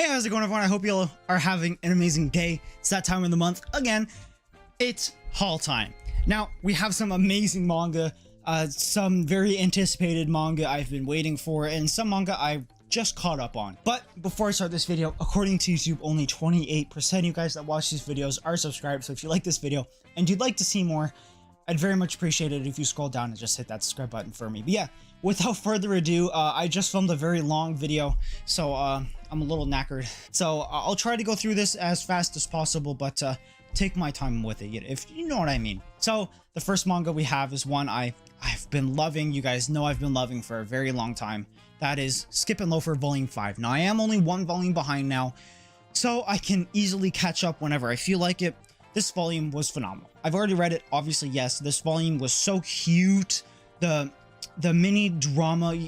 Hey, how's it going, everyone? I hope you all are having an amazing day. It's that time of the month. Again, it's haul time. Now, we have some amazing manga, some very anticipated manga I've been waiting for, and some manga I just caught up on. But before I start this video, according to YouTube, only 28% of you guys that watch these videos are subscribed. So if you like this video and you'd like to see more, I'd very much appreciate it if you scroll down and just hit that subscribe button for me. But yeah, without further ado, I just filmed a very long video, so I'm a little knackered. So I'll try to go through this as fast as possible, but take my time with it, if you know what I mean. So the first manga we have is one I've been loving. You guys know I've been loving for a very long time. That is Skip and Loafer Volume 5. Now, I am only one volume behind now, so I can easily catch up whenever I feel like it. This volume was phenomenal. I've already read it, obviously, yes. This volume was so cute. The mini drama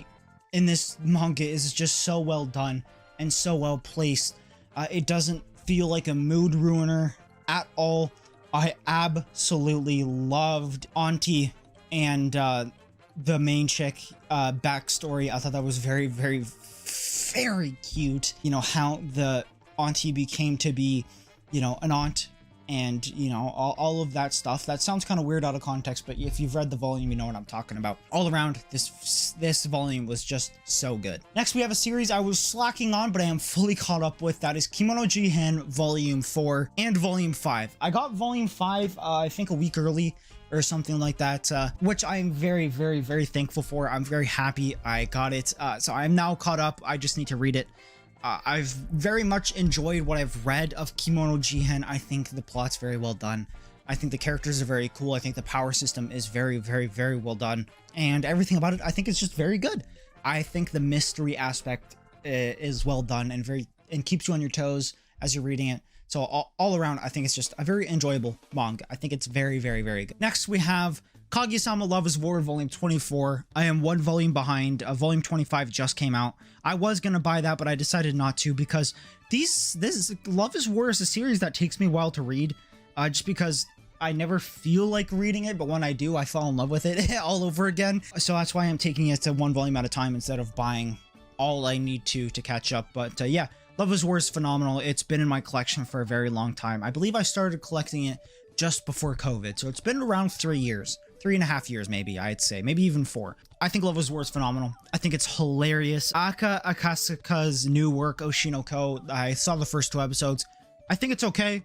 in this manga is just so well done and so well placed. It doesn't feel like a mood ruiner at all. I absolutely loved Auntie and the main chick backstory. I thought that was very, very, very cute. You know, how the Auntie became to be, you know, an aunt, and you know, all of that stuff. That sounds kind of weird out of context, but if you've read the volume, you know what I'm talking about. All around, this volume was just so good. Next, we have a series I was slacking on, but I am fully caught up with. That is Kemono Jihen Volume 4 and Volume 5. I got Volume 5, I think a week early or something like that, which I'm very, very, very thankful for. I'm very happy I got it. So I'm now caught up. I just need to read it. I've very much enjoyed what I've read of Kemono Jihen. I think the plot's very well done. I think the characters are very cool. I think the power system is very, very, very well done. And everything about it, I think, is just very good. I think the mystery aspect is well done and keeps you on your toes as you're reading it. So all around, I think it's just a very enjoyable manga. I think it's very, very, very good. Next, we have Kaguya-sama Love is War Volume 24. I am one volume behind. Volume 25 just came out. I was going to buy that, but I decided not to because this Love is War is a series that takes me a while to read, just because I never feel like reading it, but when I do, I fall in love with it all over again. So that's why I'm taking it to one volume at a time instead of buying all I need to catch up. But yeah, Love is War is phenomenal. It's been in my collection for a very long time. I believe I started collecting it just before COVID, so it's been around 3 years. 3.5 years, maybe, I'd say. Maybe even 4. I think Love is War is phenomenal. I think it's hilarious. Aka Akasaka's new work, Oshinoko, I saw the first 2 episodes. I think it's okay.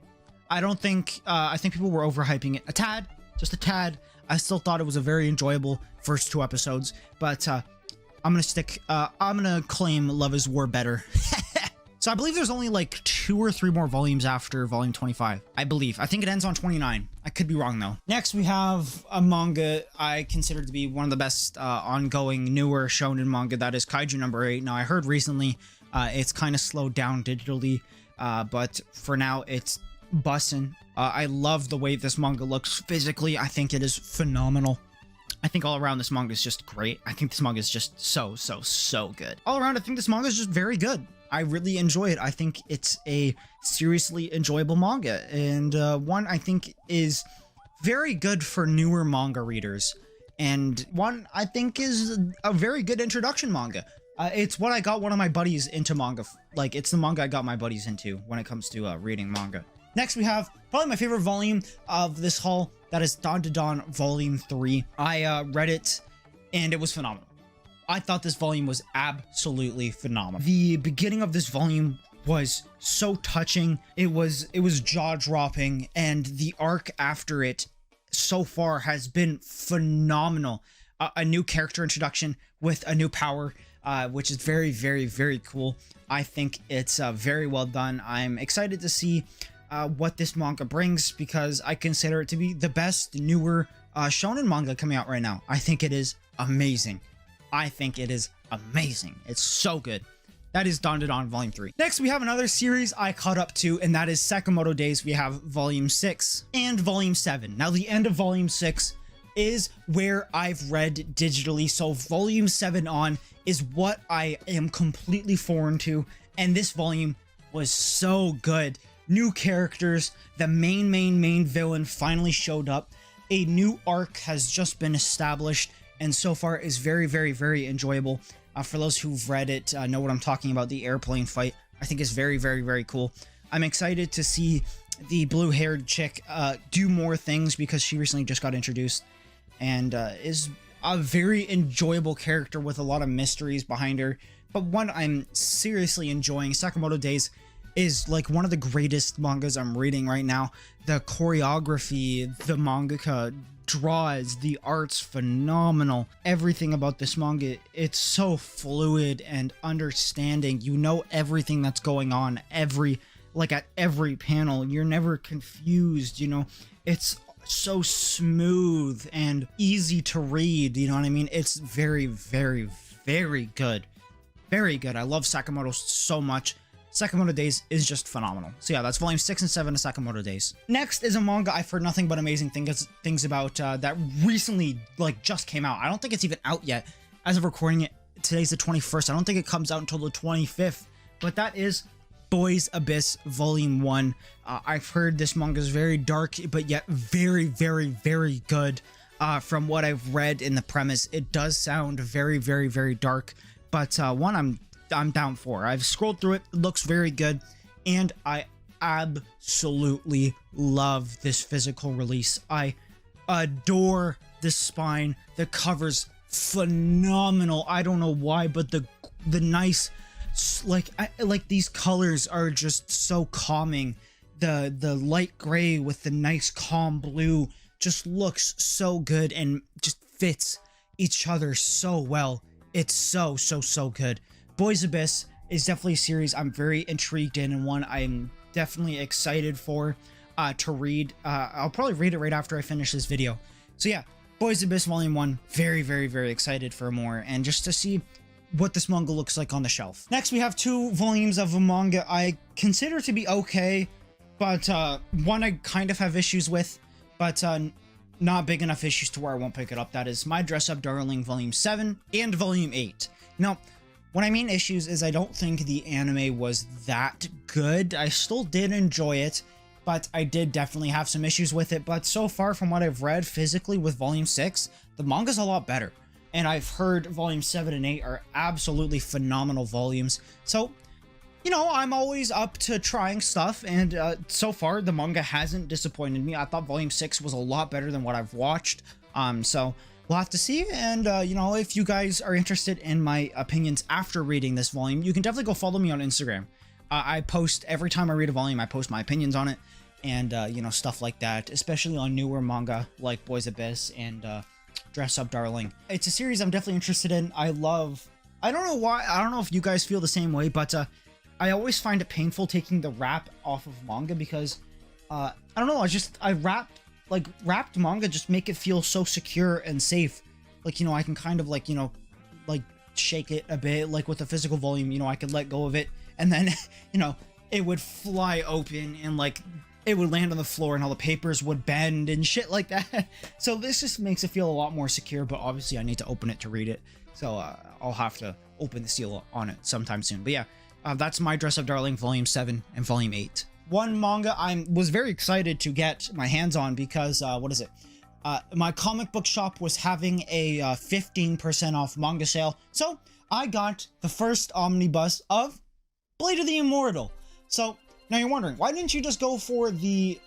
I think people were overhyping it a tad, just a tad. I still thought it was a very enjoyable first 2 episodes, but I'm gonna claim Love is War better. So I believe there's only like 2 or 3 more volumes after volume 25. I believe. I think it ends on 29. I could be wrong though. Next, we have a manga I consider to be one of the best ongoing newer shonen manga. That is Kaiju number 8. Now, I heard recently it's kind of slowed down digitally, but for now it's bussin'. I love the way this manga looks physically. I think it is phenomenal. I think all around this manga is just great. I think this manga is just so, so, so good. All around, I think this manga is just very good. I really enjoy it. I think it's a seriously enjoyable manga, and one I think is very good for newer manga readers, and one I think is a very good introduction manga. It's what I got one of my buddies into manga. Like, it's the manga I got my buddies into when it comes to reading manga. Next, we have probably my favorite volume of this haul. That is Dawn to Dawn Volume 3. I read it, and it was phenomenal. I thought this volume was absolutely phenomenal. The beginning of this volume was so touching. It was jaw-dropping, and the arc after it so far has been phenomenal. A new character introduction with a new power, which is very, very, very cool. I think it's very well done. I'm excited to see what this manga brings, because I consider it to be the best newer shonen manga coming out right now. I think it is amazing. I think it is amazing. It's so good. That is Dawn to Dawn Volume 3. Next, we have another series I caught up to, and that is Sakamoto Days. We have Volume 6 and Volume 7. Now, the end of Volume 6 is where I've read digitally, so Volume 7 on is what I am completely foreign to, and this volume was so good. New characters, the main villain finally showed up, a new arc has just been established, and so far is very, very, very enjoyable. For those who've read it, know what I'm talking about. The airplane fight I think is very, very, very cool. I'm excited to see the blue-haired chick do more things because she recently just got introduced and is a very enjoyable character with a lot of mysteries behind her. But one I'm seriously enjoying, Sakamoto Days, is like one of the greatest mangas I'm reading right now. The choreography, the mangaka draws, the art's phenomenal. Everything about this manga, it's so fluid and understanding. You know everything that's going on at every panel. You're never confused, you know. It's so smooth and easy to read, you know what I mean? It's very, very, very good. Very good. I love Sakamoto so much. Sakamoto Days is just phenomenal. So yeah, that's volume 6 and 7 of Sakamoto Days. Next is a manga I've heard nothing but amazing things about that recently just came out. I don't think it's even out yet. As of recording it, today's the 21st. I don't think it comes out until the 25th. But that is Boys Abyss Volume 1. I've heard this manga is very dark, but yet very, very, very good. From what I've read in the premise, it does sound very, very, very dark. But one I'm down for. I've scrolled through it. It looks very good. And I absolutely love this physical release. I adore the spine. The cover's phenomenal. I don't know why, but the nice, like these colors are just so calming. The light gray with the nice calm blue just looks so good and just fits each other so well. It's so good. Boys Abyss is definitely a series I'm very intrigued in and one I'm definitely excited for to read. I'll probably read it right after I finish this video. So yeah, Boys Abyss Volume 1, very, very, very excited for more and just to see what this manga looks like on the shelf. Next, we have 2 volumes of a manga I consider to be okay, but one I kind of have issues with, but not big enough issues to where I won't pick it up. That is My Dress Up Darling Volume 7 and Volume 8. Now, what I mean issues is I don't think the anime was that good. I still did enjoy it, but I did definitely have some issues with it. But so far from what I've read physically with Volume 6, the manga's a lot better. And I've heard Volume 7 and 8 are absolutely phenomenal volumes. So, you know, I'm always up to trying stuff. And so far, the manga hasn't disappointed me. I thought Volume 6 was a lot better than what I've watched. So we'll have to see. And, you know, if you guys are interested in my opinions after reading this volume, you can definitely go follow me on Instagram. I post every time I read a volume, I post my opinions on it and, you know, stuff like that, especially on newer manga like Boys Abyss and Dress Up Darling. It's a series I'm definitely interested in. I don't know why. I don't know if you guys feel the same way, but I always find it painful taking the wrap off of manga because, I don't know, wrapped manga just make it feel so secure and safe. Like, you know, I can kind of like, you know, like shake it a bit, like with a physical volume, you know, I could let go of it and then, you know, it would fly open and like it would land on the floor and all the papers would bend and shit like that. So this just makes it feel a lot more secure, but obviously I need to open it to read it. So I'll have to open the seal on it sometime soon. But yeah, that's My Dress Up Darling Volume 7 and Volume 8. One manga I was very excited to get my hands on because, my comic book shop was having a 15% off manga sale. So I got the first omnibus of Blade of the Immortal. So now you're wondering, why didn't you just go for the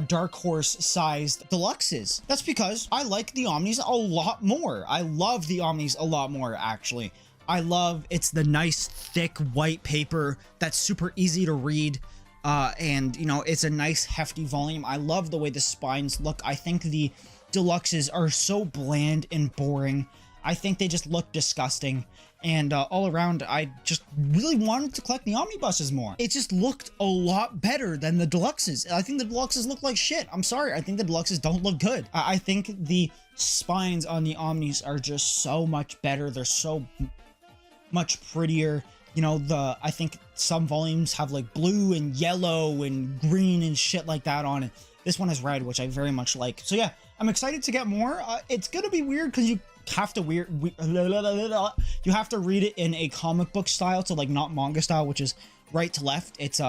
Dark Horse sized deluxes? That's because I like the Omnis a lot more. I love the Omnis a lot more, actually. It's the nice thick white paper that's super easy to read. And you know, it's a nice hefty volume. I love the way the spines look. I think the deluxes are so bland and boring. I think they just look disgusting. And all around, I just really wanted to collect the omnibuses more. It just looked a lot better than the deluxes. I think the deluxes look like shit. I'm sorry. I think the deluxes don't look good. I think the spines on the omnis are just so much better. They're so much prettier. You know, I think some volumes have like blue and yellow and green and shit like that on it. This one is red, which I very much like. So yeah, I'm excited to get more. It's gonna be weird because you have to you have to read it in a comic book style, so like not manga style, which is right to left. It's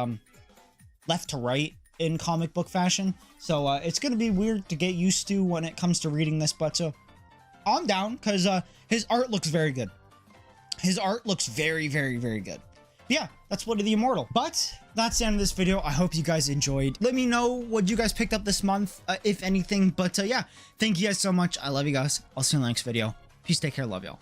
left to right in comic book fashion. So it's gonna be weird to get used to when it comes to reading this, but I'm down because his art looks very good. His art looks very, very, very good. Yeah, that's Blood of the Immortal. But that's the end of this video. I hope you guys enjoyed. Let me know what you guys picked up this month, if anything. But yeah, thank you guys so much. I love you guys. I'll see you in the next video. Peace, take care, love y'all.